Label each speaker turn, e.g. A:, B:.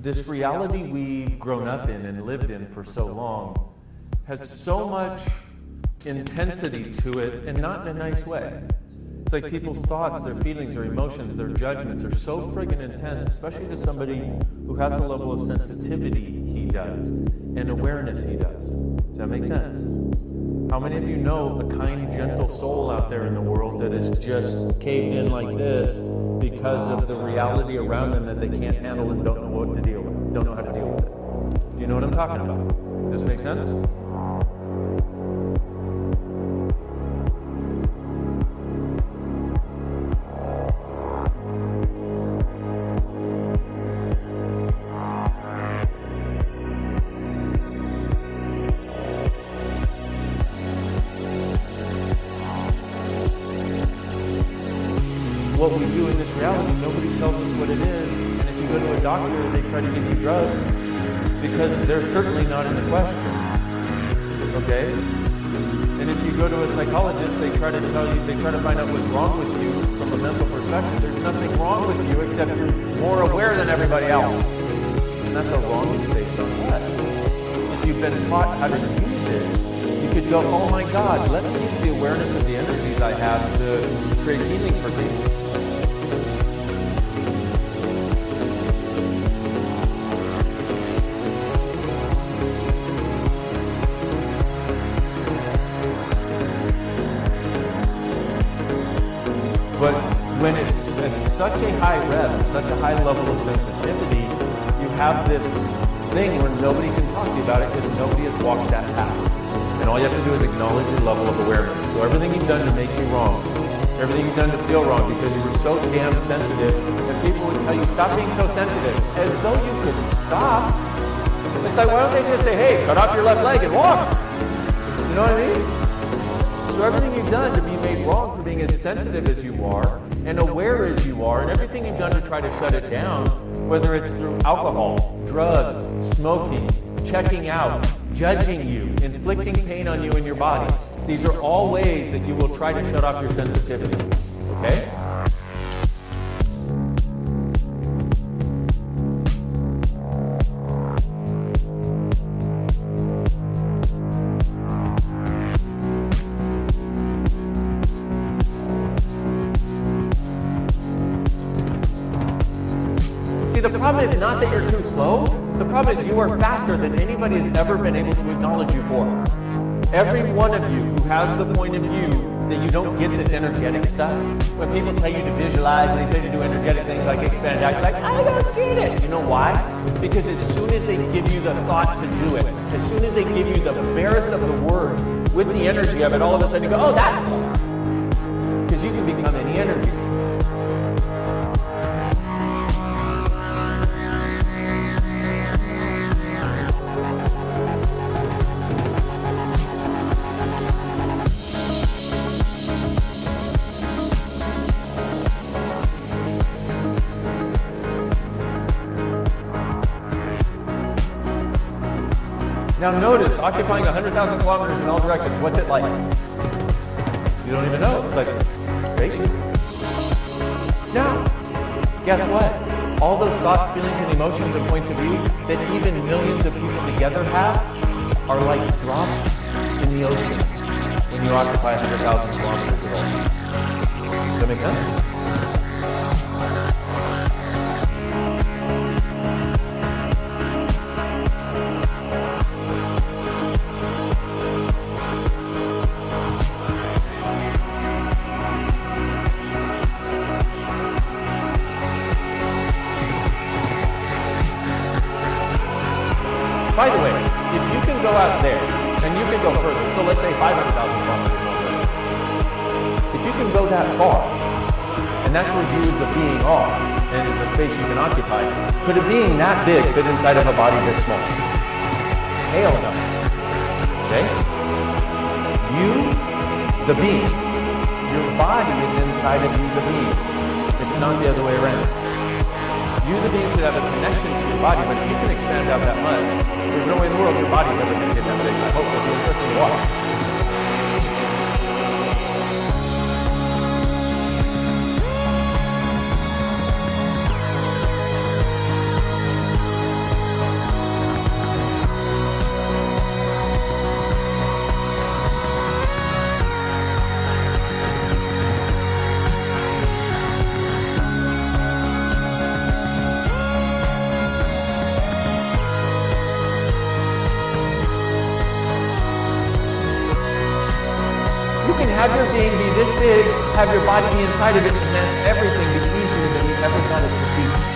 A: this reality we've grown up in and lived in for so long has so much intensity to it, and not in a nice way. It's like people's thoughts, their feelings, their emotions, their judgments are so friggin' intense, especially to somebody who has the level of sensitivity he does and awareness he does. Does that make sense? How many of you know a kind, gentle soul out there in the world that is just caved in like this because of the reality around them that they can't handle and don't know what to deal with, don't know how to deal with it? Do you know what I'm talking about? Does this make sense? What we do in this reality, nobody tells us what it is. And if you go to a doctor, they try to give you drugs because they're certainly not in the question. Okay? And if you go to a psychologist, they try to tell you, they try to find out what's wrong with you from a mental perspective. There's nothing wrong with you except you're more aware than everybody else. And that's a wrongness based on what? If you've been taught how to use it, you could go, oh my God, let me use the awareness of the energies I have to create healing for people. But when it's at such a high rev, such a high level of sensitivity, you have this thing where nobody can talk to you about it because nobody has walked that path. And all you have to do is acknowledge your level of awareness. So everything you've done to make you wrong, everything you've done to feel wrong because you were so damn sensitive, and people would tell you, stop being so sensitive, as though you could stop. It's like, why don't they just say, hey, cut off your left leg and walk? You know what I mean? So everything you've done to be made wrong for being as sensitive as you are and aware as you are, and everything you've done to try to shut it down, whether it's through alcohol, drugs, smoking, checking out, judging you, inflicting pain on you and your body. These are all ways that you will try to shut off your sensitivity. Okay? See, the problem is not that you're too slow. The problem is you are faster than anybody has ever been able to acknowledge you for. Every one of you who has the point of view that you don't get this energetic stuff, when people tell you to visualize and they tell you to do energetic things like expand out, you're like, I don't get it. You know why? Because as soon as they give you the thought to do it, as soon as they give you the barest of the words with the energy of it, all of a sudden you go, oh, that. Because you can become any energy. Now notice, occupying 100,000 kilometers in all directions, what's it like? You don't even know. It's like spacious. Now, guess what? All those thoughts, feelings, and emotions and points of view that even millions of people together have are like drops in the ocean when you occupy 100,000 kilometers of ocean. Does that make sense? By the way, if you can go out there, and you can go further, so let's say 500,000 kilometers away, if you can go that far, and that's where you as the being are, and the space you can occupy, could a being that big fit inside of a body this small? Hell no. Okay? You, the being, your body is inside of you, the being. It's not the other way around. You, the being, should have a connection to your body, but if you can expand out that much, there's no way in the world your body's ever going to get that big. I hope that's interesting to watch. have your being be this big, have your body be inside of it, and then everything be easier than you ever thought it could be.